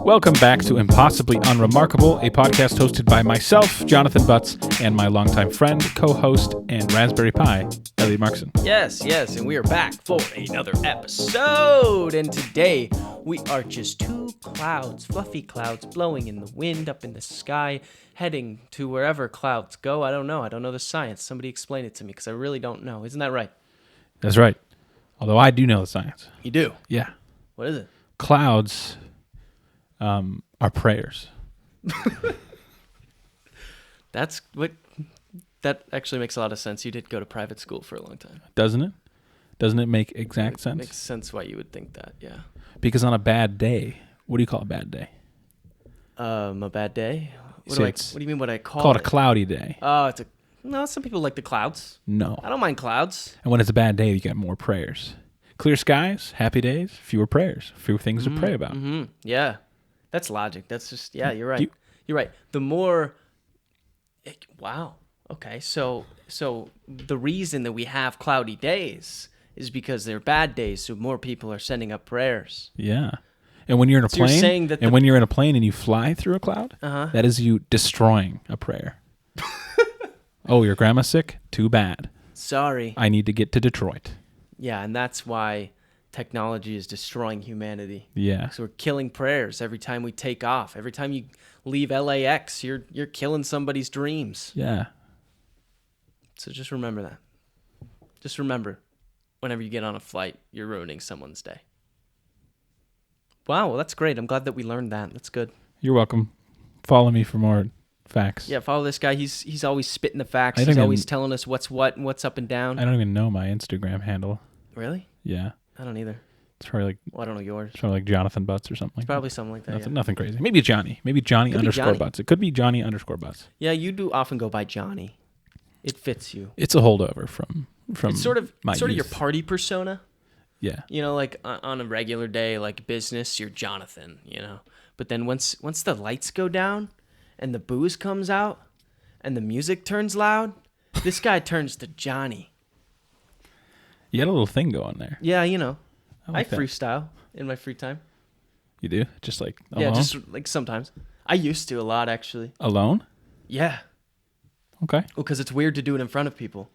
Welcome back to Impossibly Unremarkable, a podcast hosted by myself, Jonathan Butts, and my longtime friend, co-host, and Raspberry Pi, Elliott Markson. Yes, and we are back for another episode. And today, we are just two clouds, fluffy clouds, blowing in the wind up in the sky, heading to wherever clouds go. I don't know the science. Somebody explain it to me, because I really don't know. Isn't that right? That's right. Although I do know the science. You do? Yeah. What is it? Clouds are prayers. That actually makes a lot of sense. You did go to private school for a long time. Doesn't it? Doesn't it make exact sense? Makes sense why you would think that, yeah. Because on a bad day, what do you call a bad day? A bad day? What do you mean what I call it? A cloudy day. Oh, no, some people like the clouds. No. I don't mind clouds. And when it's a bad day, you get more prayers. Clear skies, happy days, fewer prayers, fewer things to pray about. Mm-hmm. Yeah. That's logic. That's just, yeah, you're right. You're right. The more, wow. Okay. So the reason that we have cloudy days is because they're bad days. So more people are sending up prayers. Yeah. And when you're in a plane, you're saying that when you're in a plane and you fly through a cloud, that is you destroying a prayer. Oh, your grandma's sick? Too bad. Sorry. I need to get to Detroit. Yeah. And that's why technology is destroying humanity. Yeah. So we're killing prayers every time we take off. Every time you leave LAX, you're killing somebody's dreams. Yeah. So just remember that. Just remember, whenever you get on a flight, you're ruining someone's day. Wow, well, that's great. I'm glad that we learned that. That's good. You're welcome. Follow me for more facts. Yeah, follow this guy. He's always spitting the facts. He's always telling us what's what and what's up and down. I don't even know my Instagram handle. Really? Yeah. I don't either. It's probably like... Well, I don't know yours. It's probably like Jonathon Butts or something. It's probably something like that. Nothing crazy. Maybe Johnny. Maybe Johnny _ Butts. It could be Johnny _ Butts. Yeah, you do often go by Johnny. It fits you. It's a holdover from it's sort of my your youth. party persona. Yeah. You know, like on a regular day, like business, you're Jonathon, you know. But then once the lights go down and the booze comes out and the music turns loud, this guy turns to Johnny. You had a little thing going there. Yeah, you know. I like that. freestyle in my free time. You do? Just like alone? Yeah, just like sometimes. I used to a lot, actually. Alone? Yeah. Okay. Well, because it's weird to do it in front of people.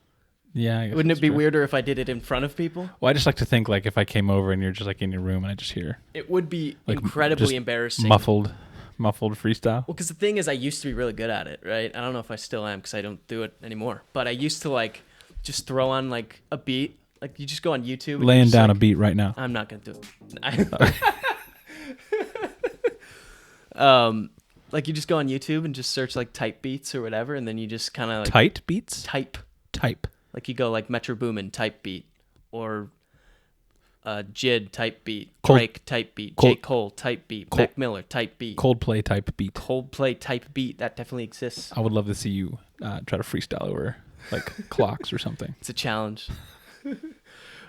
Yeah, I guess Wouldn't it be true. weirder if I did it in front of people? Well, I just like to think like if I came over and you're just like in your room and I just hear... It would be like, incredibly just embarrassing. Muffled freestyle. Well, because the thing is, I used to be really good at it, right? I don't know if I still am because I don't do it anymore. But I used to like just throw on like a beat. Like you just go on YouTube. Laying down a beat right now. I'm not going to do it. Like you just go on YouTube and just search like type beats or whatever. And then you just kind of like... Tight beats? Type. Like you go like Metro Boomin type beat or Jid type beat, Drake type beat, J. Cole type beat, Mac Miller type beat. Coldplay type beat. Coldplay type beat. That definitely exists. I would love to see you try to freestyle over like clocks or something. It's a challenge.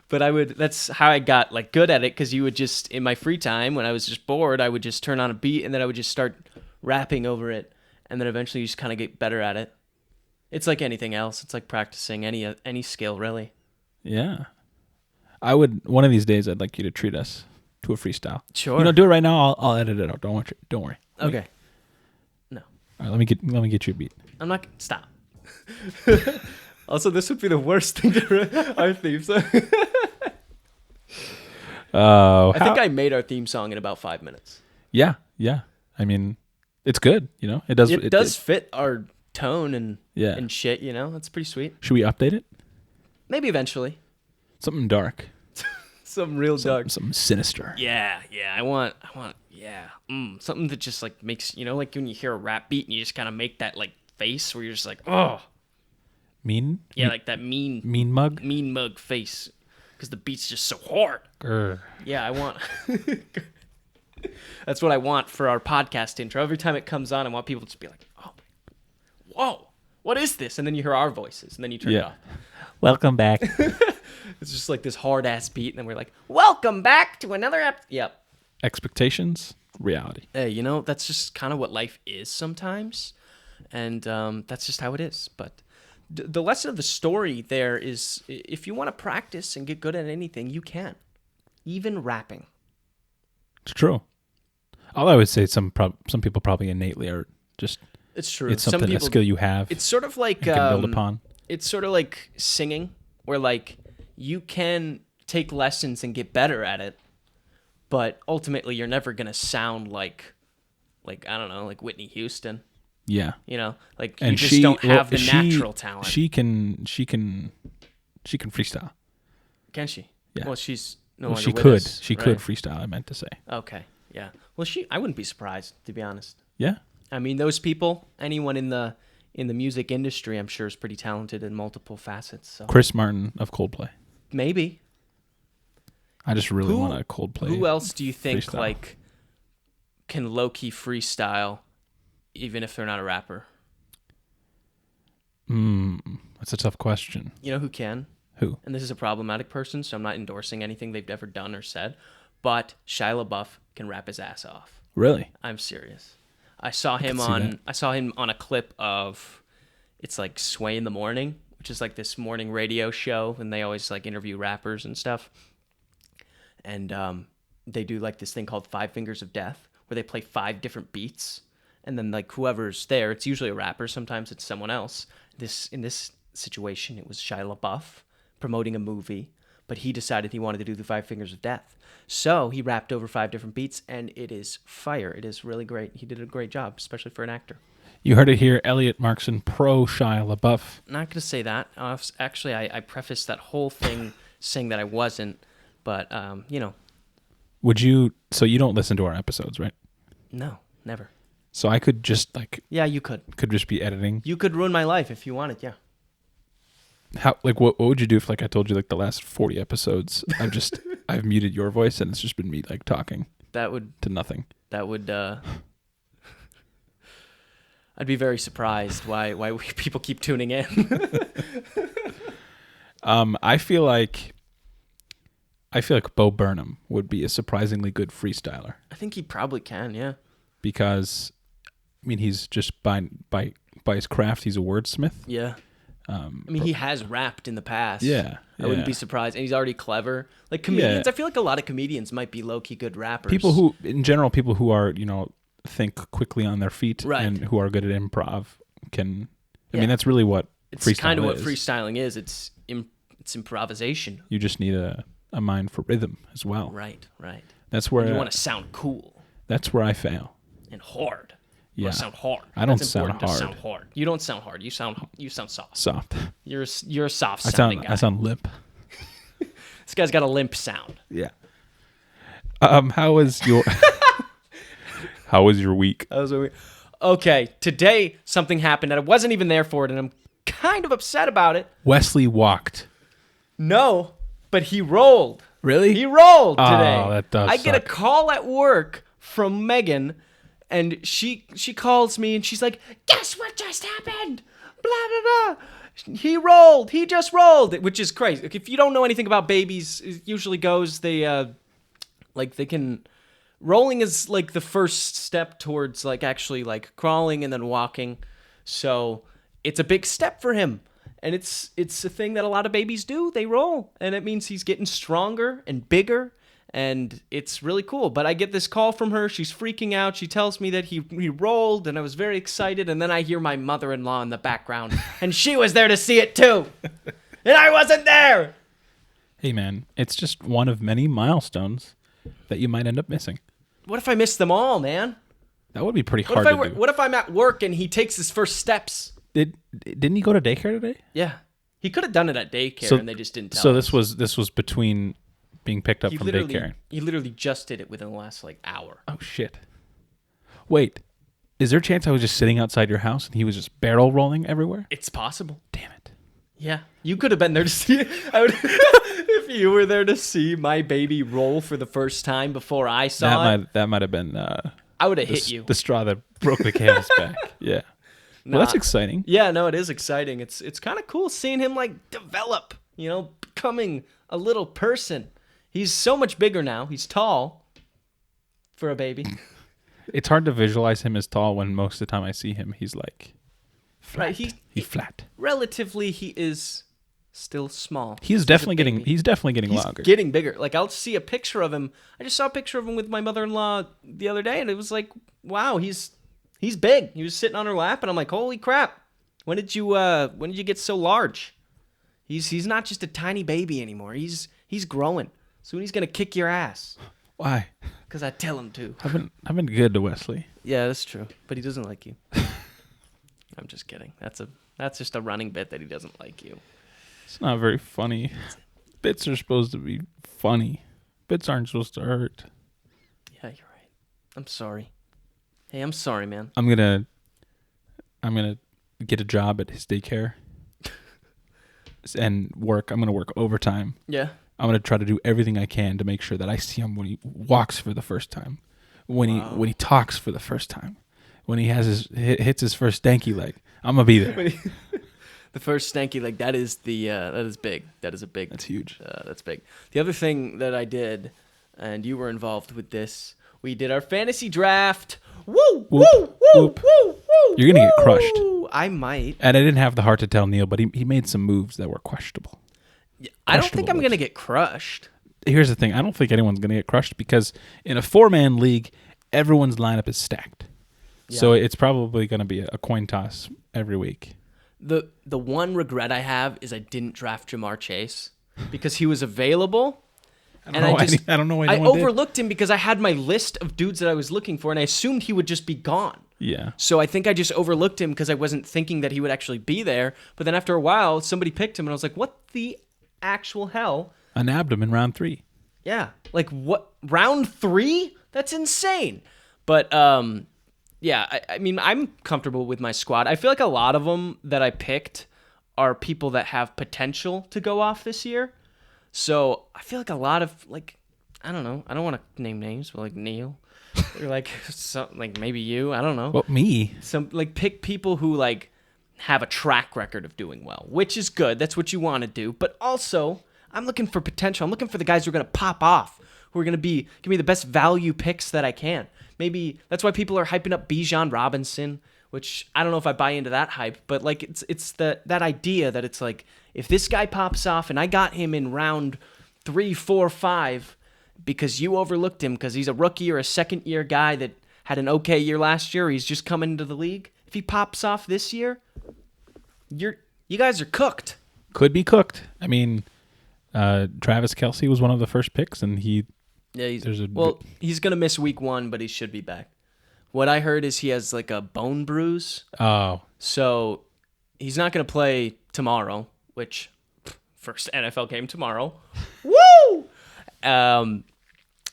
But that's how I got like good at it, because you would just, in my free time, when I was just bored, I would just turn on a beat and then I would just start rapping over it. And then eventually you just kind of get better at it. It's like anything else. It's like practicing any skill, really. Yeah. One of these days, I'd like you to treat us to a freestyle. Sure. You know, do it right now. I'll edit it out. Don't worry. Okay. No. All right, let me get you a beat. I'm not, stop. Also, this would be the worst thing to our theme song. I think I made our theme song in about 5 minutes. Yeah. I mean, it's good. You know, it does fit our tone and shit. You know, that's pretty sweet. Should we update it? Maybe eventually. Something dark. Something real dark. Something sinister. Yeah. I want. Something that just like makes, you know, like when you hear a rap beat and you just kind of make that like face where you're just like, oh. Mean? Yeah, like that mean mug face, because the beat's just so hard. Grr. Yeah, I want. That's what I want for our podcast intro. Every time it comes on, I want people to just be like, "Oh, whoa, what is this?" And then you hear our voices, and then you turn it off. Welcome back. It's just like this hard ass beat, and then we're like, "Welcome back to another episode." Yep. Expectations, reality. Hey, you know, that's just kind of what life is sometimes, and that's just how it is. But the lesson of the story there is, if you want to practice and get good at anything, you can. Even rapping. It's true. All I would say, some people probably innately are just. It's true. It's something, a skill you have. It's sort of like and can build upon. It's sort of like singing, where like you can take lessons and get better at it, but ultimately you're never gonna sound like I don't know, like Whitney Houston. Yeah. You know, like and you just don't have the natural talent. She can freestyle. Can she? Yeah. Well, she's no longer she with could. us, She right? could freestyle. I meant to say. Okay. Yeah. Well, I wouldn't be surprised, to be honest. Yeah. I mean, those people, anyone in the music industry, I'm sure is pretty talented in multiple facets. So Chris Martin of Coldplay. maybe. I just really want a Coldplay. Who else do you think freestyle. like can low-key freestyle, even if they're not a rapper? That's a tough question. You know who can? Who? And this is a problematic person, so I'm not endorsing anything they've ever done or said. But Shia LaBeouf can rap his ass off. Really? I'm serious. I saw him on a clip of, it's like Sway in the Morning, which is like this morning radio show, and they always like interview rappers and stuff. And they do like this thing called 5 Fingers of Death, where they play 5 different beats, and then like whoever's there, it's usually a rapper, sometimes it's someone else. In this situation, it was Shia LaBeouf promoting a movie, but he decided he wanted to do the 5 Fingers of Death. So he rapped over 5 different beats, and it is fire. It is really great. He did a great job, especially for an actor. You heard it here. Elliott Markson pro Shia LaBeouf. Not going to say that. Actually, I prefaced that whole thing saying that I wasn't, but, you know. Would you... So you don't listen to our episodes, right? No, never. So I could just like... Yeah, you could. Could just be editing. You could ruin my life if you wanted, yeah. How, like, what would you do if, like, I told you, like, the last 40 episodes, I've muted your voice and it's just been me, like, talking to nothing. That would, I'd be very surprised why people keep tuning in. I feel like Bo Burnham would be a surprisingly good freestyler. I think he probably can, yeah. Because, I mean, he's just by his craft, he's a wordsmith. Yeah. I mean, he has rapped in the past. Yeah. I wouldn't be surprised. And he's already clever. Like comedians, I feel like a lot of comedians might be low-key good rappers. People who are, you know, think quickly on their feet and who are good at improv can... I mean, that's really what freestyle It's kind of what is. freestyling is. It's improvisation. You just need a mind for rhythm as well. Right. That's where... And you want to sound cool. That's where I fail. And hard. Yeah. You want to sound hard. I don't That's sound important hard. to sound hard. You don't sound hard. You sound soft. Soft. You're a soft sounding guy. I sound limp. This guy's got a limp sound. Yeah. How was your week? Okay, today something happened and I wasn't even there for it, and I'm kind of upset about it. Wesley walked. No, but he rolled. Really? He rolled today. Oh, that does I get a suck. call at work from Megan, and she calls me and she's like, "Guess what just happened? Blah blah blah. He rolled. He just rolled," which is crazy. If you don't know anything about babies, it usually goes rolling is like the first step towards like actually like crawling and then walking. So it's a big step for him. And it's a thing that a lot of babies do. They roll. And it means he's getting stronger and bigger. And it's really cool. But I get this call from her. She's freaking out. She tells me that he rolled, and I was very excited. And then I hear my mother-in-law in the background. And she was there to see it too. And I wasn't there. Hey, man, it's just one of many milestones that you might end up missing. What if I miss them all, man? That would be pretty hard to do. What if I'm at work and he takes his first steps? Didn't he go to daycare today? Yeah. He could have done it at daycare, and they just didn't tell us. So this was between being picked up from daycare. He literally just did it within the last like hour. Oh shit. Wait. Is there a chance I was just sitting outside your house and he was just barrel rolling everywhere? It's possible. Damn it. Yeah. You could have been there to see it. If you were there to see my baby roll for the first time before I saw it. That might have been I would have hit you. The straw that broke the camel's back. Yeah. Well, that's exciting. Yeah, no, it is exciting. It's kind of cool seeing him like develop, becoming a little person. He's so much bigger now. He's tall for a baby. It's hard to visualize him as tall when most of the time I see him, he's like flat. Right, he's flat. Relatively, he is still small. He's definitely getting longer. Getting bigger. Like, I'll see a picture of him. I just saw a picture of him with my mother-in-law the other day, and it was like, wow, he's big. He was sitting on her lap, and I'm like, holy crap! When did you get so large? He's not just a tiny baby anymore. He's growing. Soon he's gonna kick your ass. Why? Because I tell him to. I've been good to Wesley. Yeah, that's true. But he doesn't like you. I'm just kidding. That's just a running bit that he doesn't like you. It's not very funny. Bits are supposed to be funny. Bits aren't supposed to hurt. Yeah, you're right. I'm sorry. Hey, I'm sorry, man. I'm gonna get a job at his daycare and work. I'm gonna work overtime. Yeah. I'm going to try to do everything I can to make sure that I see him when he walks for the first time, when he talks for the first time, when he hits his first stanky leg. I'm going to be there. The first stanky leg, that is big. That's huge. That's big. The other thing that I did, and you were involved with this, we did our fantasy draft. Woo, whoop, woo, woo, whoop. woo, woo. You're going to get crushed. I might. And I didn't have the heart to tell Neil, but he made some moves that were questionable. I don't think I'm going to get crushed. Here's the thing. I don't think anyone's going to get crushed because in a 4-man league, everyone's lineup is stacked. Yeah. So it's probably going to be a coin toss every week. The one regret I have is I didn't draft Jamar Chase because he was available. I don't know why I overlooked him because I had my list of dudes that I was looking for, and I assumed he would just be gone. Yeah. So I think I just overlooked him because I wasn't thinking that he would actually be there. But then after a while, somebody picked him, and I was like, what the actual hell? I nabbed him in round 3. Yeah. Like, what? Round 3? That's insane. But, yeah, I mean, I'm comfortable with my squad. I feel like a lot of them that I picked are people that have potential to go off this year. So I feel like a lot of, like, I don't know. I don't want to name names, but, like, Neil. Or, like, maybe you. I don't know. Well, me? Pick people who, like, have a track record of doing well, which is good. That's what you want to do. But also, I'm looking for potential. I'm looking for the guys who are going to pop off, who are going to give me the best value picks that I can. Maybe that's why people are hyping up Bijan Robinson, which I don't know if I buy into that hype, but like it's that idea that it's like if this guy pops off and I got him in round 3, 4, 5 because you overlooked him because he's a rookie or a second-year guy that had an okay year last year, he's just coming into the league. If he pops off this year, you guys are cooked. Could be cooked. I mean, Travis Kelce was one of the first picks, and he's gonna miss week 1, but he should be back. What I heard is he has like a bone bruise. Oh, so he's not gonna play tomorrow. Which first NFL game tomorrow. Woo!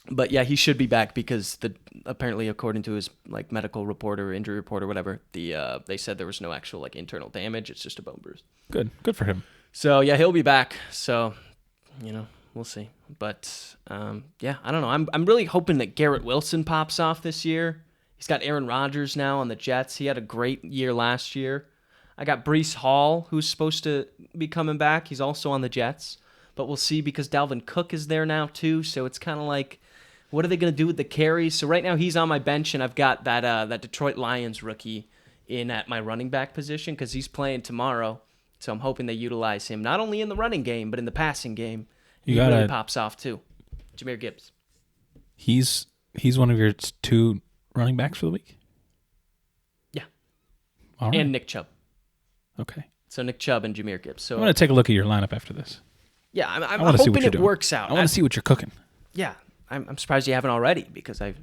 But yeah, he should be back because apparently, according to his like medical report or injury report or whatever, they said there was no actual like internal damage. It's just a bone bruise. Good for him. So yeah, he'll be back. So we'll see. But yeah, I don't know. I'm really hoping that Garrett Wilson pops off this year. He's got Aaron Rodgers now on the Jets. He had a great year last year. I got Breece Hall, who's supposed to be coming back. He's also on the Jets. But we'll see because Dalvin Cook is there now too. So it's kind of like, what are they going to do with the carries? So right now he's on my bench, and I've got that Detroit Lions rookie in at my running back position because he's playing tomorrow. So I'm hoping they utilize him not only in the running game but in the passing game. He really pops off too. Jahmyr Gibbs. He's one of your 2 running backs for the week? Yeah. All right. And Nick Chubb. Okay. So Nick Chubb and Jahmyr Gibbs. So I'm going to take a look at your lineup after this. Yeah, I'm hoping it works out. I want to see what you're cooking. Yeah. I'm surprised you haven't already because I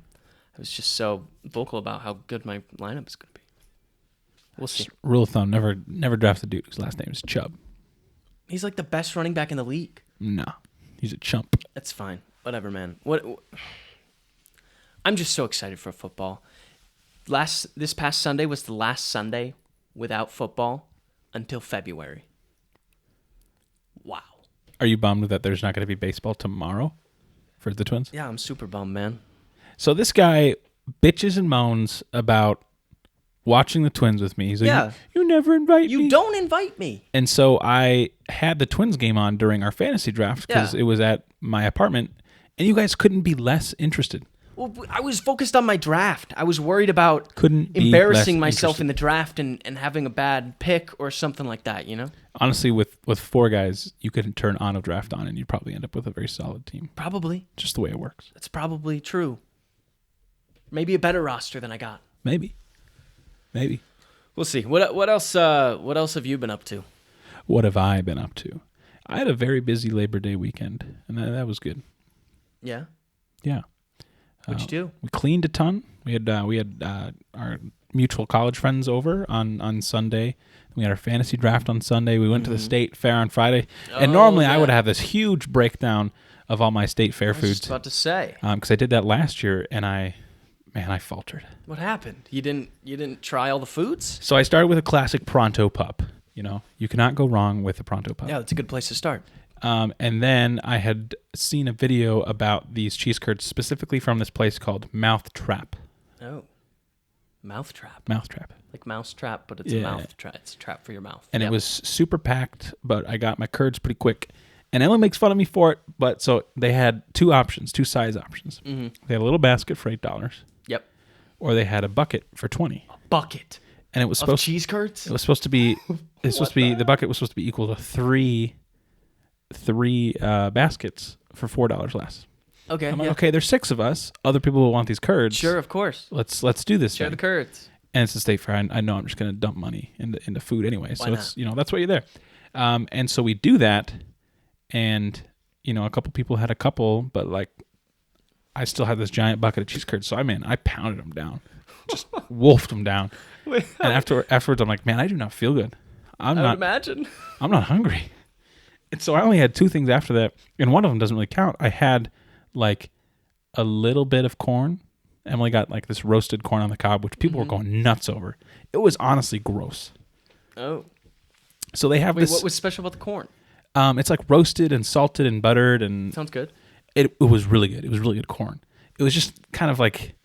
was just so vocal about how good my lineup is going to be. We'll see. Rule of thumb, never draft a dude whose last name is Chubb. He's like the best running back in the league. No. He's a chump. That's fine. Whatever, man. What? I'm just so excited for football. This past Sunday was the last Sunday without football until February. Wow. Are you bummed that there's not going to be baseball tomorrow for the Twins? Yeah, I'm super bummed, man. So this guy bitches and moans about watching the Twins with me. He's like, yeah. You never invite me. You don't invite me. And so I had the Twins game on during our fantasy draft because it was at my apartment, and you guys couldn't be less interested. Well, I was focused on my draft. I was worried about Couldn't be embarrassing less myself interested. in the draft and having a bad pick or something like that, you know? Honestly, with 4 guys, you could turn on a draft on and you'd probably end up with a very solid team. Probably. Just the way it works. That's probably true. Maybe a better roster than I got. Maybe. We'll see. What else have you been up to? What have I been up to? I had a very busy Labor Day weekend, and that was good. Yeah. Yeah. What'd you do? We cleaned a ton. We had our mutual college friends over on Sunday. We had our fantasy draft on Sunday. We went to the state fair on Friday. And normally I would have this huge breakdown of all my state fair foods. I was just about to say. Because I did that last year, and I faltered. What happened? You didn't try all the foods? So I started with a classic Pronto Pup. You know, you cannot go wrong with a Pronto Pup. Yeah, that's a good place to start. And then I had seen a video about these cheese curds specifically from this place called Mouth Trap. Oh, Mouth Trap. Mouth Trap. Like mouse trap, but it's a mouth trap. It's a trap for your mouth. And it was super packed, but I got my curds pretty quick. And Ellen makes fun of me for it, but so they had 2 size options. Mm-hmm. They had a little basket for $8. Yep. Or they had a bucket for $20. A bucket. And it was supposed cheese curds? It was supposed to be the bucket was supposed to be equal to three baskets for $4 less. Okay. I'm like, okay, there's 6 of us. Other people will want these curds. Sure, of course. Let's do this. Share the curds. And it's a state fair. I know I'm just going to dump money into food anyway. So it's that's why you're there. And so we do that, and a couple people had a couple, but like I still had this giant bucket of cheese curds. So I pounded them down, just wolfed them down. And afterwards, I'm like, man, I do not feel good. I would imagine. I'm not hungry. And so I only had 2 things after that, and one of them doesn't really count. I had like a little bit of corn. Emily got like this roasted corn on the cob, which people were going nuts over. It was honestly gross. Oh. So they have this. What was special about the corn? It's like roasted and salted and buttered, and sounds good. It was really good. It was really good corn. It was just kind of like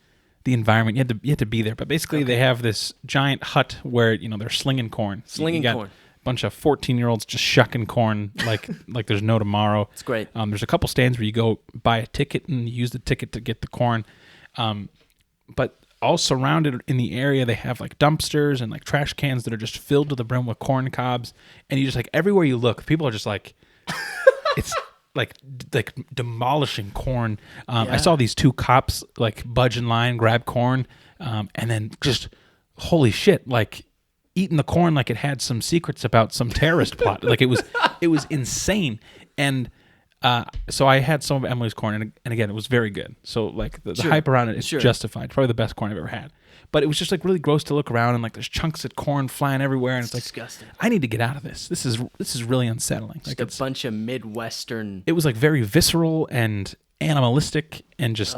the environment. You had to be there. But basically, they have this giant hut where they're slinging corn. Slinging corn. A bunch of 14-year-olds just shucking corn like there's no tomorrow. It's great. There's a couple stands where you go buy a ticket and use the ticket to get the corn. But all surrounded in the area, they have like dumpsters and like trash cans that are just filled to the brim with corn cobs. And you just like everywhere you look, people are just like, it's like demolishing corn. I saw these 2 cops like budge in line, grab corn, and then just holy shit, like eating the corn like it had some secrets about some terrorist plot. Like it was insane. And so I had some of Emily's corn, and again, it was very good. So like the hype around it is justified. Probably the best corn I've ever had. But it was just like really gross to look around, and like there's chunks of corn flying everywhere, and it's like disgusting. I need to get out of this. This is really unsettling. Just like a bunch of Midwestern. It was like very visceral and animalistic and just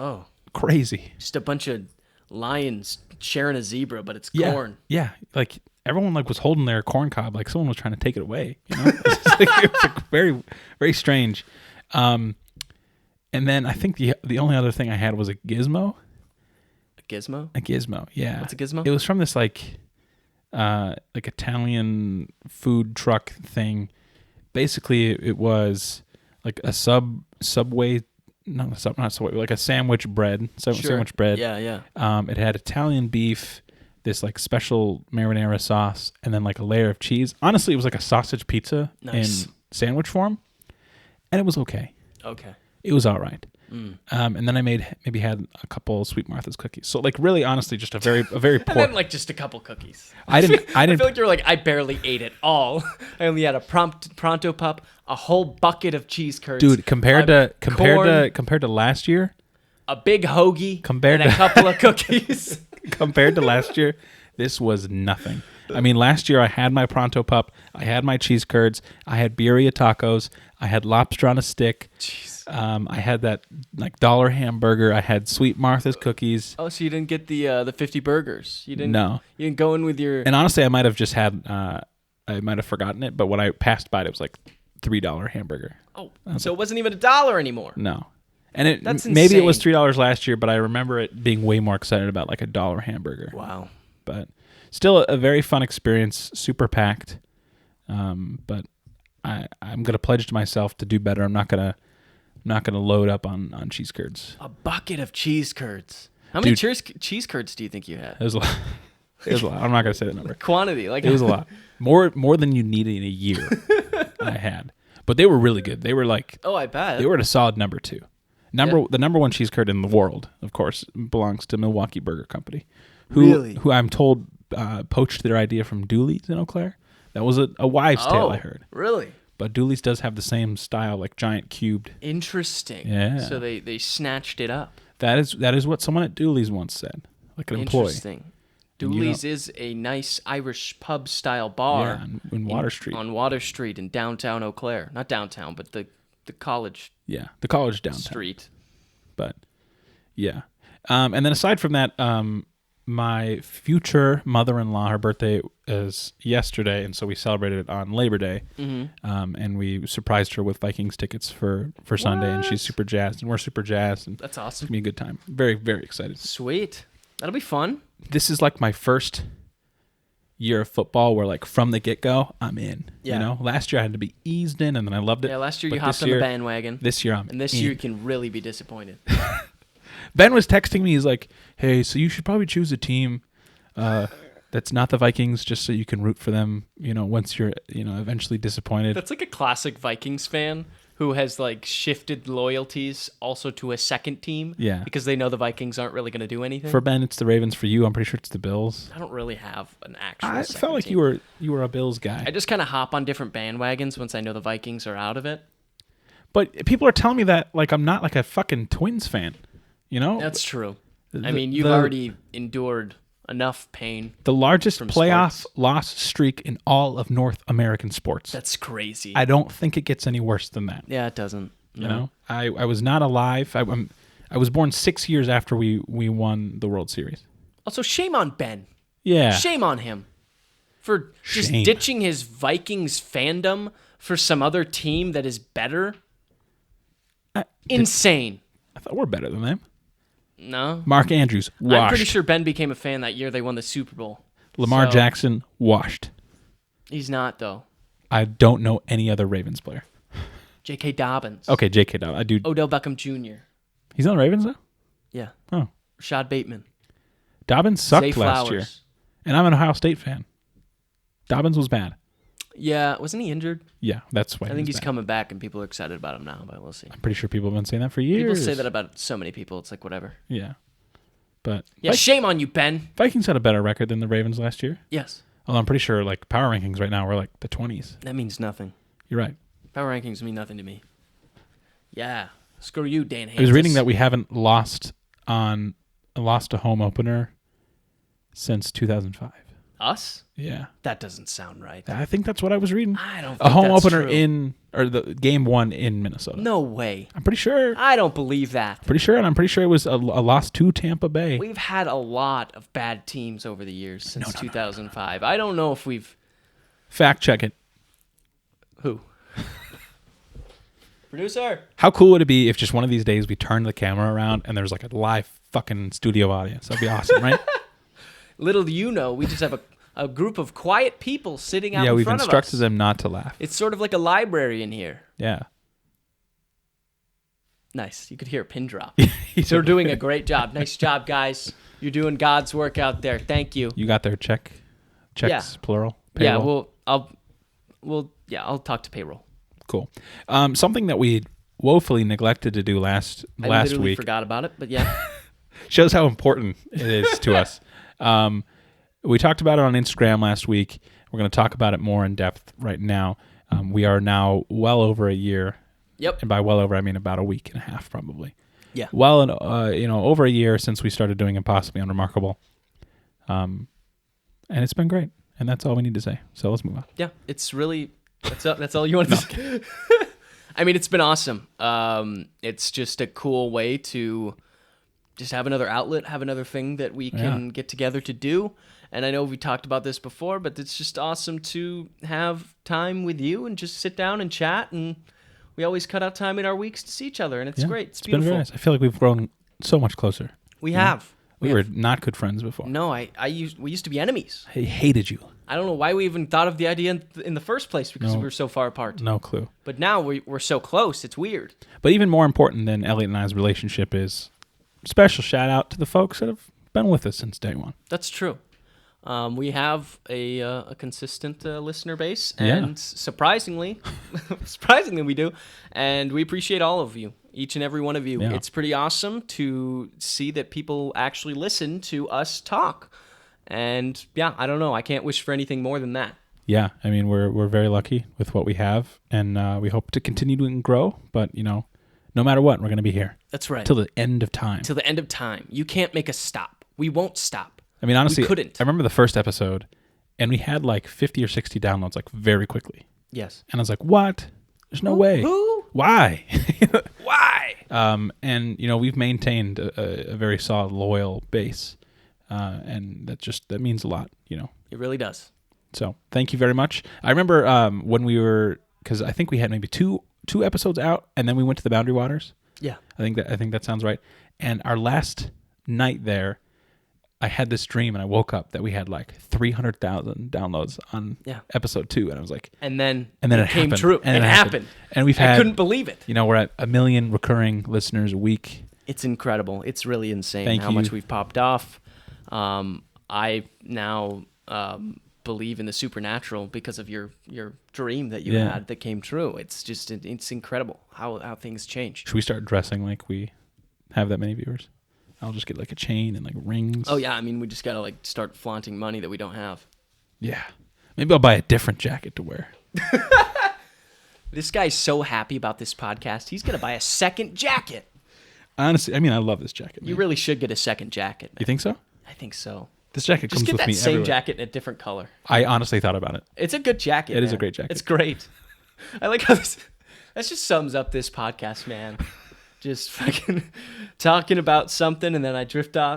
crazy. Just a bunch of lions sharing a zebra, but it's corn. Yeah, like everyone like was holding their corn cob like someone was trying to take it away. It was like very, very strange. And then I think the only other thing I had was a gizmo. A gizmo? A gizmo, yeah. What's a gizmo? It was from this like Italian food truck thing. Basically, it was like a Subway, not Subway, like a sandwich bread. Sandwich bread. Yeah. It had Italian beef, this like special marinara sauce, and then like a layer of cheese. Honestly, it was like a sausage pizza in sandwich form, and it was okay. Okay. It was all right. And then I maybe had a couple Sweet Martha's cookies. So like really, honestly, just a very poor. And then like just a couple cookies. I didn't. I feel like you're like I barely ate it all. I only had a Pronto Pup, a whole bucket of cheese curds. Dude, compared to last year, a big hoagie, and a couple of cookies. Compared to last year, this was nothing. I mean, last year I had my Pronto Pup, I had my cheese curds, I had birria tacos, I had lobster on a stick. Jeez. I had that like $1 hamburger. I had Sweet Martha's cookies. Oh, so you didn't get the 50 burgers? You didn't? No. You didn't go in with your. And honestly, I might have just had. I might have forgotten it, but when I passed by it, was like $3 hamburger. Oh, so it wasn't even $1 anymore. No. And That's maybe insane. it was $3 last year, but I remember it being way more excited about like $1 hamburger. Wow. But still a very fun experience, super packed. But I'm gonna pledge to myself to do better. I'm not gonna not going to load up on cheese curds. A bucket of cheese curds. How many cheese curds do you think you had? It was a lot. It was a lot. I'm not going to say the number. Quantity. It was a lot. More than you needed in a year I had. But they were really good. They were like... Oh, I bet. They were at a solid number 2. The number 1 cheese curd in the world, of course, belongs to Milwaukee Burger Company. Who I'm told poached their idea from Dooley's in Eau Claire. That was a wives' tale I heard. Really? But Dooley's does have the same style, like giant cubed. Interesting. Yeah. So they snatched it up. That is what someone at Dooley's once said, like an employee. Interesting. Dooley's is a nice Irish pub-style bar. Yeah, in Water Street. On Water Street in downtown Eau Claire. Not downtown, but the college. Yeah, the college downtown. Street. But, yeah. And then aside from that, my future mother-in-law, her birthday is yesterday, and so we celebrated it on Labor Day. Mm-hmm. And we surprised her with Vikings tickets for Sunday, and she's super jazzed, and we're super jazzed. And that's awesome. It's going to be a good time. Very, very excited. Sweet. That'll be fun. This is like my first year of football where, like, from the get-go, I'm in. Yeah. You know, last year I had to be eased in, and then I loved it. Yeah, last year you hopped on the bandwagon. This year I'm And this year you can really be disappointed. Ben was texting me. He's like, hey, so you should probably choose a team that's not the Vikings just so you can root for them, you know, once you're, you know, eventually disappointed. That's like a classic Vikings fan who has, like, shifted loyalties also to a second team. Yeah. Because they know the Vikings aren't really going to do anything. For Ben, it's the Ravens. For you, I'm pretty sure it's the Bills. I don't really have an actual I felt like team. you were a Bills guy. I just kind of hop on different bandwagons once I know the Vikings are out of it. But people are telling me that, like, I'm not like a fucking Twins fan, you know? That's true. I mean, you've already endured enough pain. The largest playoff loss streak in all of North American sports. That's crazy. I don't think it gets any worse than that. Yeah, it doesn't. No. You know, I was not alive. I was born 6 years after we won the World Series. Also, shame on Ben. Yeah. Shame on him for just ditching his Vikings fandom for some other team that is better. Insane. I thought we're better than them. No. Mark Andrews, washed. I'm pretty sure Ben became a fan that year they won the Super Bowl. Lamar Jackson, washed. He's not, though. I don't know any other Ravens player. J.K. Dobbins. Okay, J.K. Dobbins. I do. Odell Beckham Jr. He's on the Ravens, though? Yeah. Oh. Rashad Bateman. Dobbins sucked Zay last Flowers. year. And I'm an Ohio State fan. Dobbins was bad. Yeah. Wasn't he injured? Yeah, that's why I think he's coming back, and people are excited about him now, but we'll see. I'm pretty sure people have been saying that for years. People say that about so many people. It's like, whatever. Yeah. But yeah, shame on you, Ben. Vikings had a better record than the Ravens last year. Yes. Although I'm pretty sure, like, power rankings right now we're like the 20s. That means nothing. You're right. Power rankings mean nothing to me. Yeah. Screw you, Dan Hansis. I was reading that we haven't lost a home opener since 2005. Us? Yeah. That doesn't sound right. I think that's what I was reading. I don't think a home that's opener true. The game 1 in Minnesota. No way. I'm pretty sure. I don't believe that. Pretty sure, and I'm pretty sure it was a loss to Tampa Bay. We've had a lot of bad teams over the years since 2005. I don't know if we've... Fact check it. Who? Producer. How cool would it be if just one of these days we turned the camera around and there's like a live fucking studio audience? That'd be awesome, right? Little do you know, we just have a group of quiet people sitting out in front of us. Yeah, we've instructed them not to laugh. It's sort of like a library in here. Yeah. Nice. You could hear a pin drop. They're doing a great job. Nice job, guys. You're doing God's work out there. Thank you. You got their checks, plural. Payroll. Yeah, I'll talk to payroll. Cool. Something that we woefully neglected to do last week. Forgot about it, but yeah. Shows how important it is to us. We talked about it on Instagram last week. We're going to talk about it more in depth right now. We are now well over a year. Yep. And by well over, I mean about a week and a half, probably. Yeah. Well, over a year since we started doing Impossibly Unremarkable. And it's been great. And that's all we need to say. So let's move on. Yeah, it's really... That's all you want to say? I mean, it's been awesome. It's just a cool way to just have another outlet, have another thing that we can get together to do. And I know we talked about this before, but it's just awesome to have time with you and just sit down and chat. And we always cut out time in our weeks to see each other, and it's great. It's beautiful. Been very nice. I feel like we've grown so much closer. We have. We were not good friends before. No, we used to be enemies. I hated you. I don't know why we even thought of the idea in the first place because we were so far apart. No clue. But now we're so close. It's weird. But even more important than Elliott and I's relationship is special shout out to the folks that have been with us since day one. That's true. We have a consistent listener base, and surprisingly we do, and we appreciate all of you, each and every one of you. Yeah. It's pretty awesome to see that people actually listen to us talk, and I don't know, I can't wish for anything more than that. Yeah, I mean we're very lucky with what we have, and we hope to continue to grow. But no matter what, we're going to be here. That's right. Till the end of time. Till the end of time. You can't make us stop. We won't stop. I mean, honestly, we couldn't. I remember the first episode, and we had like 50 or 60 downloads like very quickly. Yes. And I was like, what? There's no way. Who? Why? Why? And, we've maintained a very solid, loyal base. And that means a lot, It really does. So thank you very much. I remember when we were, because I think we had maybe two episodes out, and then we went to the Boundary Waters. Yeah. I think that sounds right. And our last night there, I had this dream, and I woke up that we had like 300,000 downloads on episode 2, and I was like, and then it came happened. true. And it happened. And I couldn't believe it. We're at 1 million recurring listeners a week. It's incredible. It's really insane how much we've popped off. I now believe in the supernatural because of your dream that you had that came true. It's incredible how things change. Should we start dressing like we have that many viewers? I'll just get like a chain and like rings. Oh yeah, I mean we just gotta like start flaunting money that we don't have. Yeah, maybe I'll buy a different jacket to wear. This guy's so happy about this podcast. He's gonna buy a second jacket. Honestly, I mean I love this jacket. Man. You really should get a second jacket. Man. You think so? I think so. This jacket comes with me everywhere. Just get that same jacket in a different color. I honestly thought about it. It's a good jacket. It is a great jacket. It's great. I like how that just sums up this podcast, man. Just fucking talking about something, and then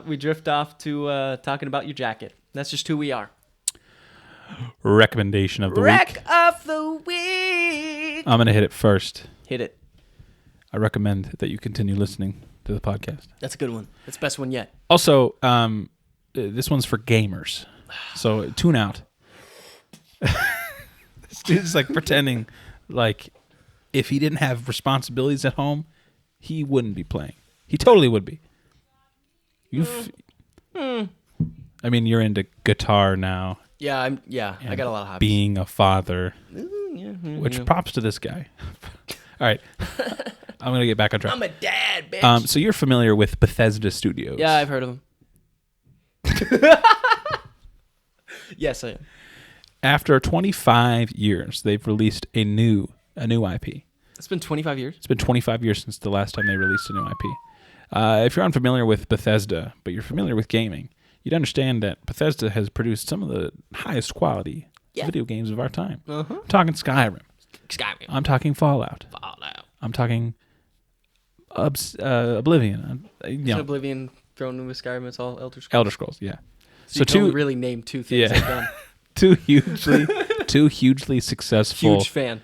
we drift off to talking about your jacket. That's just who we are. Recommendation of the week. Rec of the week. I'm going to hit it first. Hit it. I recommend that you continue listening to the podcast. That's a good one. That's the best one yet. Also, this one's for gamers. So tune out. This dude's like pretending like if he didn't have responsibilities at home, he wouldn't be playing. He totally would be. I mean, you're into guitar now. Yeah, I got a lot of hobbies. Being a father, which props to this guy. All right, I'm going to get back on track. I'm a dad, bitch. So you're familiar with Bethesda Studios? Yeah, I've heard of them. Yes, I am. After 25 years, they've released a new IP. It's been 25 years? It's been 25 years since the last time they released a new IP. If you're unfamiliar with Bethesda, but you're familiar with gaming, you'd understand that Bethesda has produced some of the highest quality video games of our time. Uh-huh. I'm talking Skyrim. I'm talking Fallout. I'm talking Oblivion. Is Oblivion thrown in with Skyrim? It's all Elder Scrolls? Elder Scrolls, yeah. So you can only really name two things I've done. two hugely successful... Huge fan.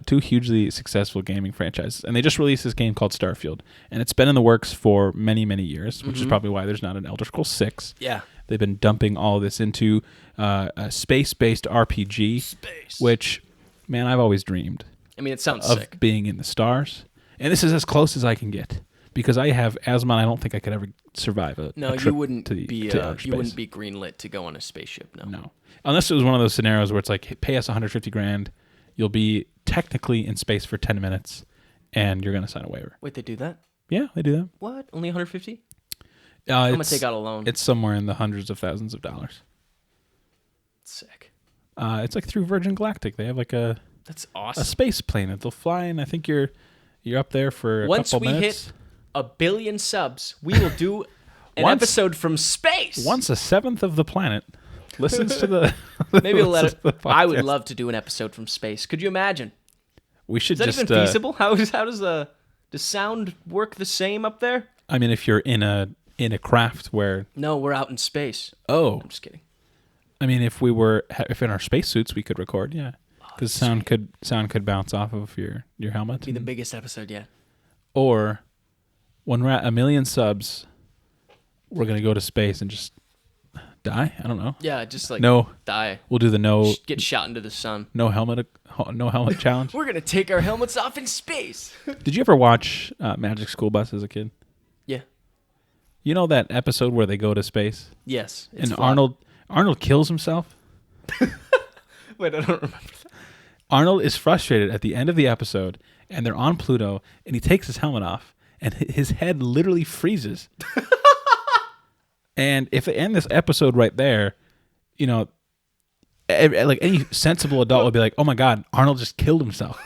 Two hugely successful gaming franchises. And they just released this game called Starfield. And it's been in the works for many, many years, which is probably why there's not an Elder Scrolls 6. Yeah. They've been dumping all this into a space-based RPG, which, man, I've always dreamed. I mean, it sounds sick. Of being in the stars. And this is as close as I can get. Because I have asthma, and I don't think I could ever survive a trip you wouldn't to you wouldn't be greenlit to go on a spaceship. No. Unless it was one of those scenarios where it's like, hey, pay us $150,000, you'll be technically in space for 10 minutes, and you're going to sign a waiver. Wait, they do that? Yeah, they do that. What? Only $150? I'm going to take out a loan. It's somewhere in the hundreds of thousands of dollars. Sick. It's like through Virgin Galactic. They have like that's awesome. A space plane that they'll fly, and I think you're up there for a couple minutes. Once we hit 1 billion subs, we will do an episode from space. Once a seventh of the planet listens to the maybe we'll let it. I would love to do an episode from space. Could you imagine? We should. Is that even feasible? How does does sound work the same up there? I mean, if you're in a craft where no, we're out in space. Oh, I'm just kidding. I mean, if in our spacesuits we could record, yeah, because sound could bounce off of your helmet. It'd be the biggest episode yet. Or when we're at 1 million subs, we're gonna go to space and just die. I don't know. Yeah, just like die. We'll do the get shot into the sun. No helmet challenge. We're gonna take our helmets off in space. Did you ever watch Magic School Bus as a kid? Yeah. You know that episode where they go to space? Yes. And flawed. Arnold kills himself. Wait, I don't remember that. Arnold is frustrated at the end of the episode, and they're on Pluto, and he takes his helmet off, and his head literally freezes. And if they end this episode right there, you know, like any sensible adult would be like, "Oh my God, Arnold just killed himself."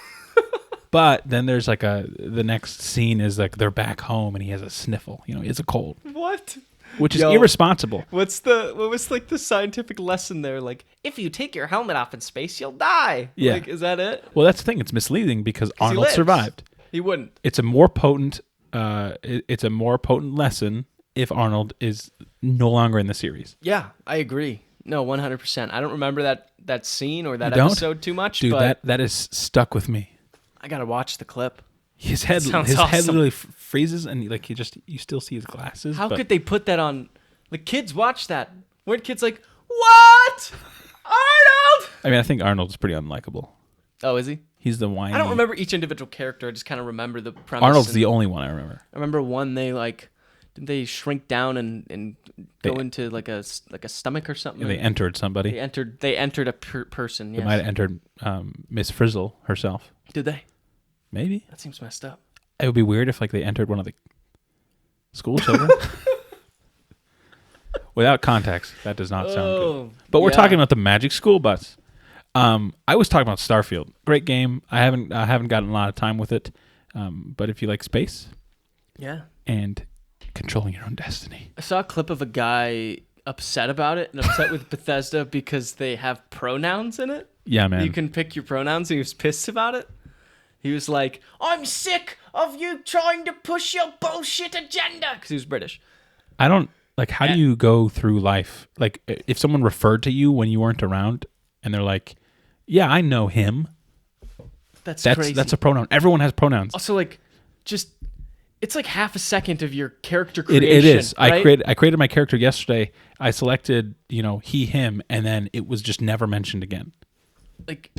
But then there's like the next scene is like they're back home, and he has a sniffle. You know, it's a cold. What? Which is irresponsible. What was like the scientific lesson there? Like, if you take your helmet off in space, you'll die. Yeah. Like, is that it? Well, that's the thing. It's misleading because Arnold survived. He wouldn't. It's a more potent. It's a more potent lesson if Arnold is no longer in the series. Yeah, I agree. No, 100%. I don't remember that scene or that episode too much. Dude, but that is stuck with me. I gotta watch the clip. His head literally freezes, and like you still see his glasses. How could they put that on? The kids watch that. Weren't kids like, what? Arnold? I mean, I think Arnold's pretty unlikable. Oh, is he? He's the whiny. I don't remember each individual character. I just kind of remember the premise. Arnold's the only one I remember. I remember one didn't they shrink down and go into like a stomach or something? Yeah, they entered somebody. They entered a person. Yes. They might have entered Miss Frizzle herself. Did they? Maybe. That seems messed up. It would be weird if like they entered one of the school children. Without context, that does not sound good. But we're talking about the Magic School Bus. I was talking about Starfield. Great game. I haven't gotten a lot of time with it. But if you like space, and controlling your own destiny. I saw a clip of a guy upset about it and upset with Bethesda because they have pronouns in it. Yeah, man. You can pick your pronouns, and he was pissed about it. He was like, "I'm sick of you trying to push your bullshit agenda," because he was British. I don't like. How do you go through life? Like, if someone referred to you when you weren't around, and they're like, "Yeah, I know him." That's crazy. That's a pronoun. Everyone has pronouns. Also, like, it's like half a second of your character creation. It is. Right? I created my character yesterday. I selected, he, him, and then it was just never mentioned again. Like,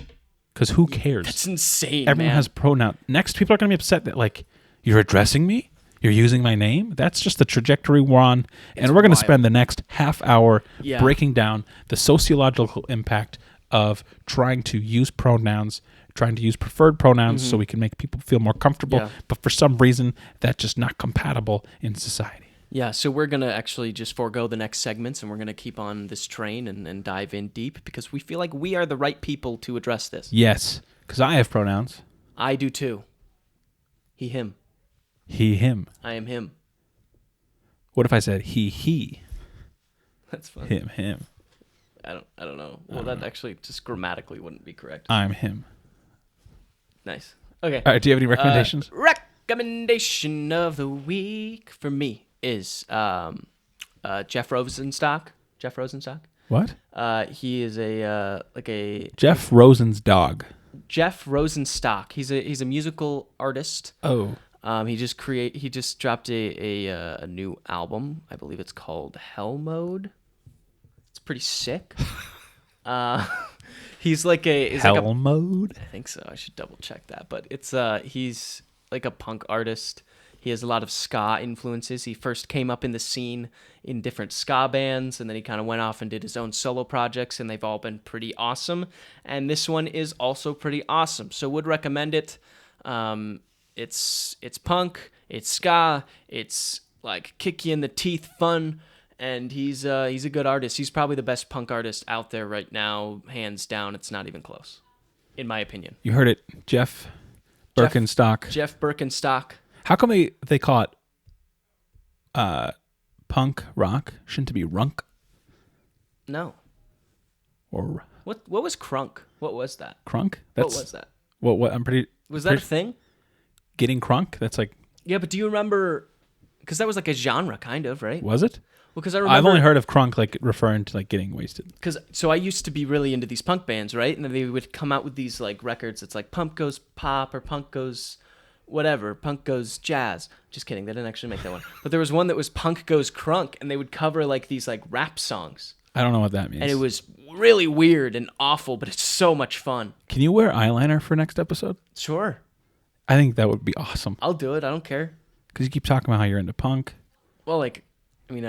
because who cares? That's insane. Everyone has pronoun. Next, people are going to be upset that like you're addressing me. You're using my name. That's just the trajectory we're on, and we're going to spend the next half hour breaking down the sociological impact of trying to use pronouns, trying to use preferred pronouns so we can make people feel more comfortable. Yeah. But for some reason, that's just not compatible in society. Yeah, so we're going to actually just forego the next segments, and we're going to keep on this train and dive in deep because we feel like we are the right people to address this. Yes, because I have pronouns. I do too. He, him. He, him. I am him. What if I said he? That's fun. Him. I don't know. Well, that actually just grammatically wouldn't be correct. I'm him. Nice. Okay. All right, do you have any recommendations? Recommendation of the week for me is Jeff Rosenstock. Jeff Rosenstock. What? He is a Jeff Rosen's dog. Jeff Rosenstock. He's a musical artist. Oh. He just dropped a new album. I believe it's called Hell Mode. It's pretty sick. He's like Hell Mode. I think so. I should double check that. But he's like a punk artist. He has a lot of ska influences. He first came up in the scene in different ska bands, and then he kind of went off and did his own solo projects, and they've all been pretty awesome. And this one is also pretty awesome. So would recommend it. It's punk, it's ska, it's like kick you in the teeth fun, and he's a good artist. He's probably the best punk artist out there right now, hands down. It's not even close, in my opinion. You heard it, Jeff Birkenstock. Jeff Birkenstock. How come they call it punk rock? Shouldn't it be runk? No. Or what was crunk? What was that? Crunk? What was that? What I'm pretty. Was that a thing? Getting crunk? That's like. Yeah, but do you remember? Because that was like a genre, kind of, right? Was it? Well, because I remember. I've only heard of crunk like referring to like getting wasted. So I used to be really into these punk bands, right? And then they would come out with these like records. It's like punk goes pop or punk goes whatever. Punk Goes Jazz. Just kidding. They didn't actually make that one. But there was one that was Punk Goes Crunk, and they would cover like these like rap songs. I don't know what that means. And it was really weird and awful, but it's so much fun. Can you wear eyeliner for next episode? Sure. I think that would be awesome. I'll do it. I don't care. Because you keep talking about how you're into punk. Well, like, I mean,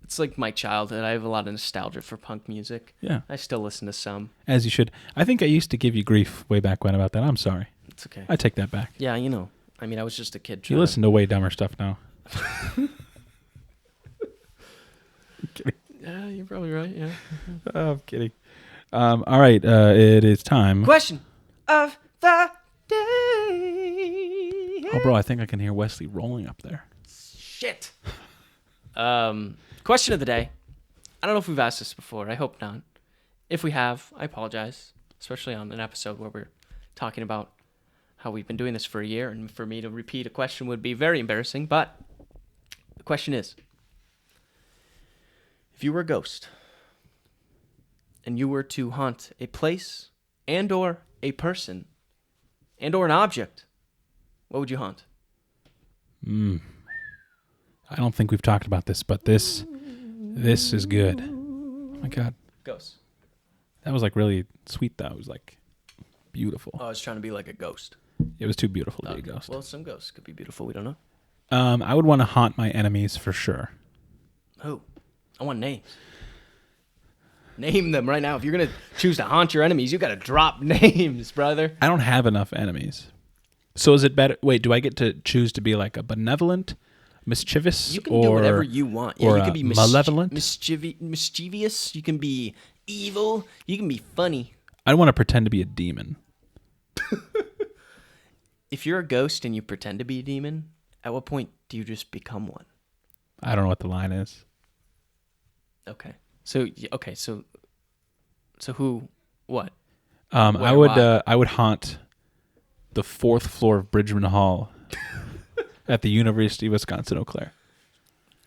it's like my childhood. I have a lot of nostalgia for punk music. Yeah. I still listen to some. As you should. I think I used to give you grief way back when about that. I'm sorry. It's okay. I take that back. Yeah, you know. I mean, I was just a kid. You listen to way dumber stuff now. I'm kidding. Yeah, you're probably right, yeah. I'm kidding. All right, it is time. Question of the day. Oh, bro, I think I can hear Wesley rolling up there. Shit. Question of the day. I don't know if we've asked this before. I hope not. If we have, I apologize, especially on an episode where we're talking about how we've been doing this for a year, and for me to repeat a question would be very embarrassing, but the question is, if you were a ghost and you were to haunt a place and or a person and or an object, what would you haunt? I don't think we've talked about this, but this is good. Oh my God. Ghost. That was like really sweet though. It was like beautiful. Oh, I was trying to be like a ghost. It was too beautiful to be a ghost. Well, some ghosts could be beautiful. We don't know. I would want to haunt my enemies for sure. Who? I want names. Name them right now. If you're going to choose to haunt your enemies, you got to drop names, brother. I don't have enough enemies. So is it better? Wait, do I get to choose to be like a benevolent, mischievous, you can do whatever you want. Yeah, or you can be malevolent, mischievous. You can be evil. You can be funny. I want to pretend to be a demon. If you're a ghost and you pretend to be a demon, at what point do you just become one? I don't know what the line is. Okay. So who? What? I would haunt the 4th floor of Bridgman Hall at the University of Wisconsin Eau Claire.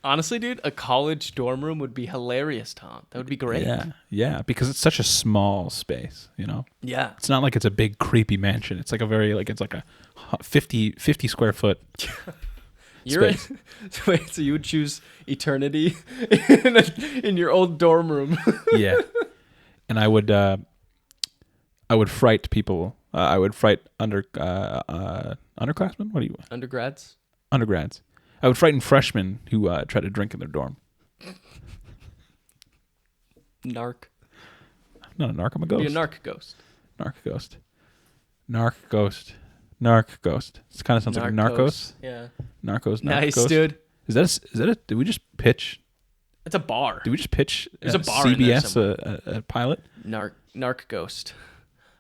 Honestly, dude, a college dorm room would be hilarious to haunt. That would be great. Yeah, because it's such a small space, you know? Yeah. It's not like it's a big creepy mansion. It's like it's like a 50 square foot space. So you would choose eternity in your old dorm room. Yeah. And I would fright people. I would fright underclassmen? What do you... Undergrads. I would frighten freshmen who try to drink in their dorm. Narc. I'm not a narc, I'm a ghost. Be a narc ghost. Narc ghost. Narc ghost. Narc ghost. It kind of sounds like Narcos. Yeah. Narcos. Nice, ghost. dude. Is that a did we just pitch? It's a bar. Did we just pitch There's a bar CBS a pilot? Narc ghost.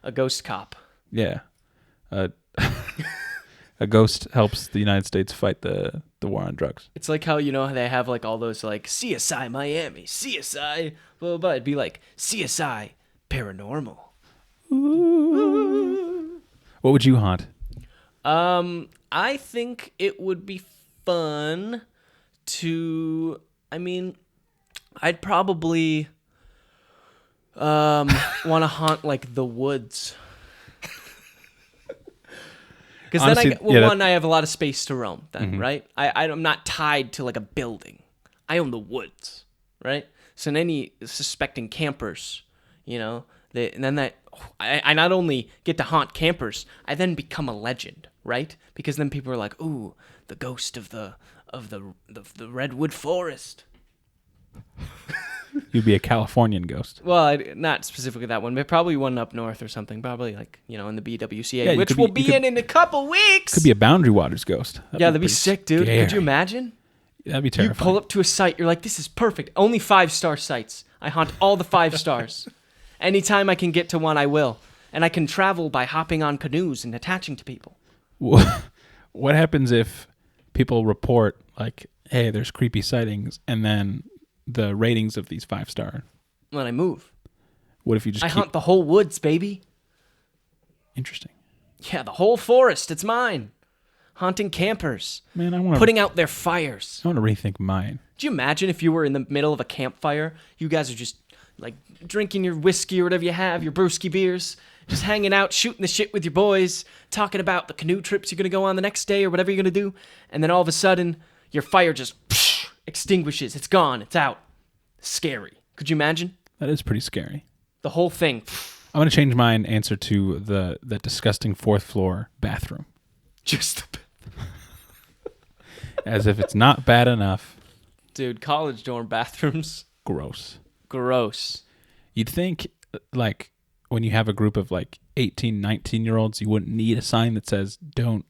A ghost cop. Yeah. A ghost helps the United States fight the war on drugs. It's like how, they have like all those like CSI Miami, CSI, blah, blah, blah. It'd be like CSI Paranormal. Ooh. What would you haunt? I think it would be fun to, I'd probably want to haunt like the woods. Because then I have a lot of space to roam then, right? I'm not tied to like a building. I own the woods, right? So in any suspecting campers, I not only get to haunt campers, I then become a legend, right? Because then people are like, ooh, the ghost of the redwood forest. You'd be a Californian ghost. Well, not specifically that one, but probably one up north or something. Probably like, in the BWCA, which we'll be in a couple weeks. Could be a Boundary Waters ghost. That'd be sick, dude. Scary. Could you imagine? That'd be terrifying. You pull up to a site, you're like, this is perfect. Only 5-star sites. I haunt all the 5 stars. Anytime I can get to one, I will. And I can travel by hopping on canoes and attaching to people. What happens if people report, like, hey, there's creepy sightings, and then the ratings of these 5-star? When I move. What if you just hunt the whole woods, baby. Interesting. Yeah, the whole forest. It's mine. Haunting campers. Man, I want putting out their fires. I want to rethink mine. Do you imagine if you were in the middle of a campfire? You guys are just like drinking your whiskey or whatever you have, your brewski beers, just hanging out, shooting the shit with your boys, talking about the canoe trips you're going to go on the next day or whatever you're going to do. And then all of a sudden, your fire just extinguishes. It's gone. It's out. Scary. Could you imagine? That is pretty scary. The whole thing. I'm going to change my answer to the disgusting 4th floor bathroom. Just the As if it's not bad enough. Dude, college dorm bathrooms. Gross. You'd think, like, when you have a group of, like, 18, 19-year-olds, you wouldn't need a sign that says, don't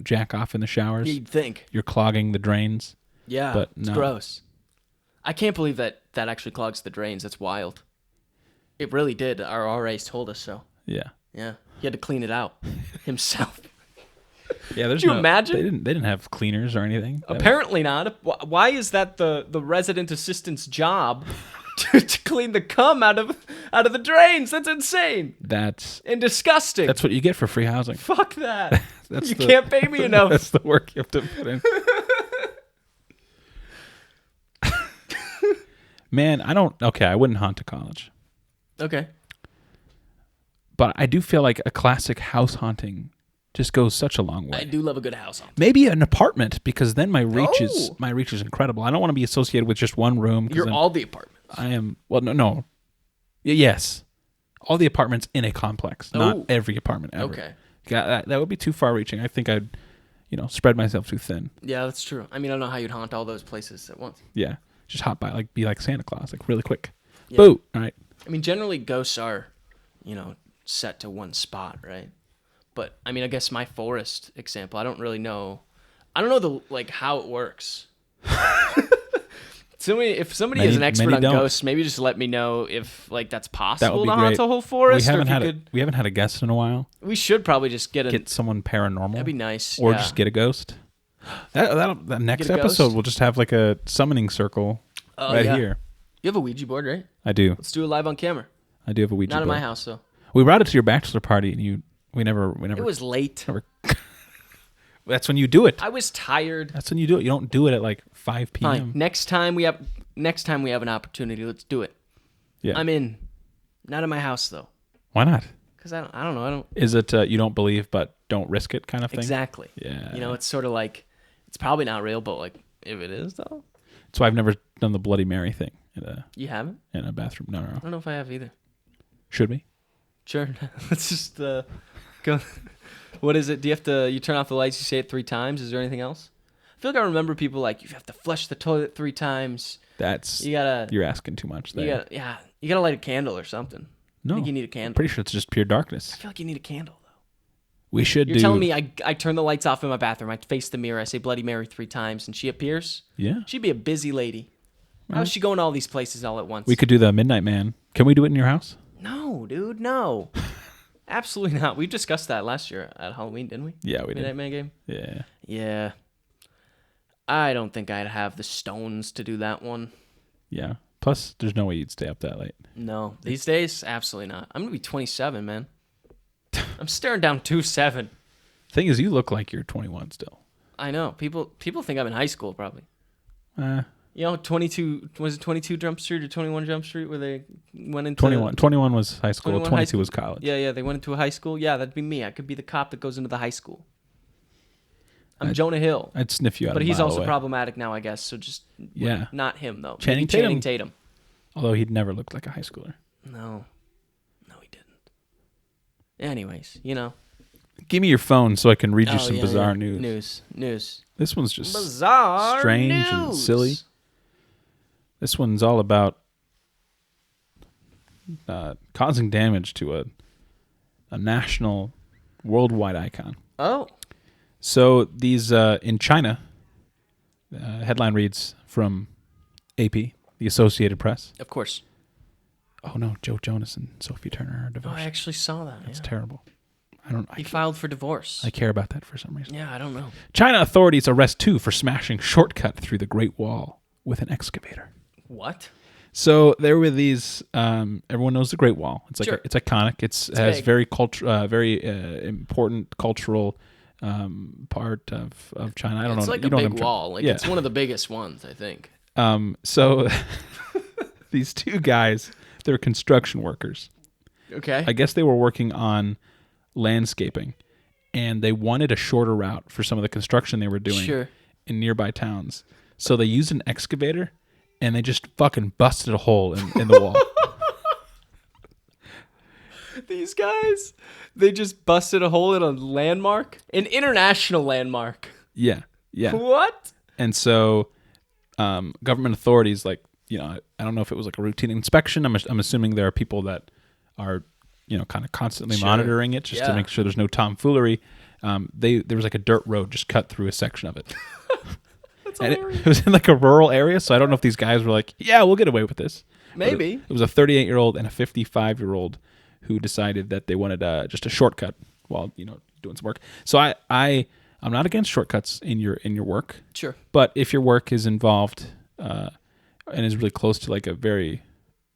jack off in the showers. You'd think. You're clogging the drains. Yeah, but it's no. gross. I can't believe that actually clogs the drains. That's wild. It really did. Our RAs told us so. Yeah. Yeah. He had to clean it out himself. Yeah, Could you imagine? They didn't have cleaners or anything. Apparently not. Why is that the resident assistant's job to clean the cum out of the drains? That's insane. And disgusting. That's what you get for free housing. Fuck that. You can't pay me enough. That's the work you have to put in. Man, I wouldn't haunt a college. Okay. But I do feel like a classic house haunting just goes such a long way. I do love a good house haunting. Maybe an apartment, because then my reach is incredible. I don't want to be associated with just one room. You're all the apartments. I am. Well, no. Yes, all the apartments in a complex, not every apartment ever. Okay. That would be too far reaching. I think I'd, spread myself too thin. Yeah, that's true. I mean, I don't know how you'd haunt all those places at once. Yeah, just hop by, be like Santa Claus, really quick. Yeah. Boo! All right. I mean, generally ghosts are, set to one spot, right? But I mean, I guess my forest example, I don't know how it works. If somebody is an expert on ghosts, maybe just let me know if that's possible to haunt a whole forest. We haven't had a guest in a while. We should probably just get someone paranormal. That'd be nice. Or just get a ghost. That next episode we'll just have a summoning circle here. You have a Ouija board, right? I do. Let's do it live on camera. I do have a Ouija board. Not at my house though. We brought it to your bachelor party and we never. It was late. That's when you do it. I was tired. That's when you do it. You don't do it at 5 p.m. Fine. Next time we have an opportunity, let's do it. Yeah. I'm in. Not at my house though. Why not? Because I don't know. Is it you don't believe but don't risk it kind of thing? Exactly. Yeah. It's sort of it's probably not real, but if it is though. That's why I've never done the Bloody Mary thing. You haven't? In a bathroom. No. I don't know if I have either. Should we? Sure. Let's just go. What is it? Do you have to? You turn off the lights. You say it 3 times. Is there anything else? I feel like I remember people you have to flush the toilet 3 times. You're asking too much there. You gotta light a candle or something. No, I think you need a candle. I'm pretty sure it's just pure darkness. I feel like you need a candle though. You're telling me I turn the lights off in my bathroom. I face the mirror. I say Bloody Mary 3 times, and she appears. Yeah. She'd be a busy lady. How's she going to all these places all at once? We could do the Midnight Man. Can we do it in your house? No, dude, no. Absolutely not. We discussed that last year at Halloween, didn't we? Yeah, we did. Midnight Man game? Yeah. Yeah. I don't think I'd have the stones to do that one. Yeah. Plus, there's no way you'd stay up that late. No. These days, absolutely not. I'm going to be 27, man. I'm staring down 2-7. Thing is, you look like you're 21 still. I know. People think I'm in high school, probably. 22, was it 22 Jump Street or 21 Jump Street where they went into... 21 was high school, 22 was college. Yeah, they went into a high school. Yeah, that'd be me. I could be the cop that goes into the high school. I'm Jonah Hill. I'd sniff you out. But he's also problematic now, I guess, so just... Yeah. Not him, though. Channing Tatum. Although he'd never looked like a high schooler. No, he didn't. Anyways, Give me your phone so I can read you some bizarre news. News. This one's just bizarre strange news. And silly. This one's all about causing damage to a national, worldwide icon. Oh. So these in China, headline reads from AP, the Associated Press. Of course. Oh no, Joe Jonas and Sophie Turner are divorced. Oh, I actually saw that. That's terrible. He filed for divorce. I care about that for some reason. Yeah, I don't know. China authorities arrest 2 for smashing shortcut through the Great Wall with an excavator. What? So there were these. Everyone knows the Great Wall. It's it's iconic. It has big. very important cultural part of China. I don't know. It's like a big wall. It's one of the biggest ones, I think. So these 2 guys, they're construction workers. Okay. I guess they were working on landscaping, and they wanted a shorter route for some of the construction they were doing in nearby towns. So they used an excavator, and they just fucking busted a hole in the wall. These guys, they just busted a hole in a landmark? An international landmark. Yeah. What? And so government authorities, like, you know, I don't know if it was like a routine inspection. I'm assuming there are people that are, you know, kind of constantly monitoring it just to make sure there's no tomfoolery. There was like a dirt road just cut through a section of it. That's and hilarious. it was in like a rural area, so I don't know if these guys were like, yeah, we'll get away with this. Maybe. It was a 38-year-old and a 55-year-old who decided that they wanted just a shortcut while, you know, doing some work. So I'm not against shortcuts in your work. Sure. But if your work is involved and is really close to like a very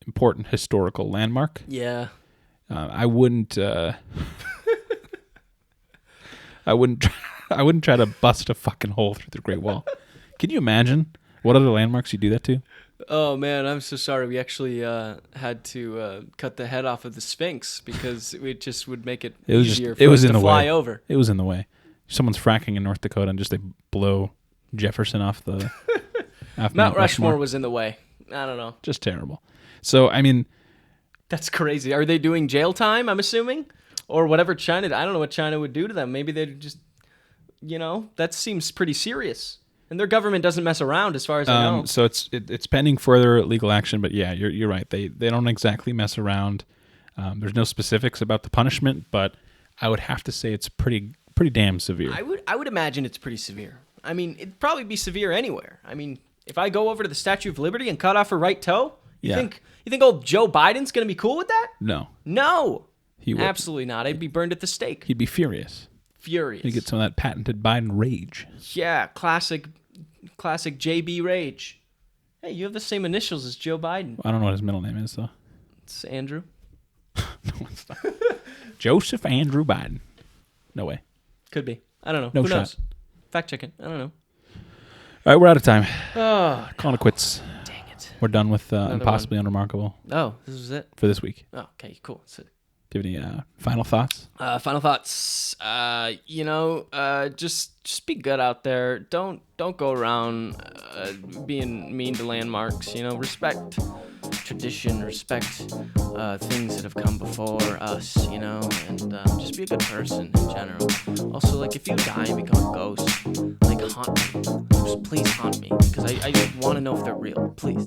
important historical landmark, I wouldn't. I wouldn't try to bust a fucking hole through the Great Wall. Can you imagine what other landmarks you do that to? Oh man, I'm so sorry. We actually had to cut the head off of the Sphinx because it just would make it easier for us to fly over. It was in the way. Someone's fracking in North Dakota and just they blow Jefferson off the. Mount Rushmore was in the way. I don't know. Just terrible. So I mean, that's crazy. Are they doing jail time? I'm assuming, or whatever China. I don't know what China would do to them. Maybe they'd just, you know, that seems pretty serious. And their government doesn't mess around, as far as I know. So it's pending further legal action, but yeah, you're right. They don't exactly mess around. There's no specifics about the punishment, but I would have to say it's pretty damn severe. I would imagine it's pretty severe. I mean, it'd probably be severe anywhere. I mean, if I go over to the Statue of Liberty and cut off her right toe, you think old Joe Biden's gonna be cool with that? No, he would. Absolutely not. I'd be burned at the stake. He'd be furious. You get some of that patented Biden rage. Yeah, classic JB rage. Hey, you have the same initials as Joe Biden. I don't know what his middle name is, though. It's Andrew. No, it's not. Joseph Andrew Biden. No way. Could be. I don't know. No Who shot. knows? Fact checking. I don't know. All right, we're out of time. Oh, calling it quits. Dang it. We're done with Impossibly Unremarkable. Oh, this was it? For this week. Oh, okay, cool. So, do you have any final thoughts? Final thoughts. Just be good out there. Don't go around being mean to landmarks. You know, respect tradition, respect things that have come before us. You know, and just be a good person in general. Also, like if you die and become a ghost, like haunt me. Just please haunt me because I want to know if they're real. Please.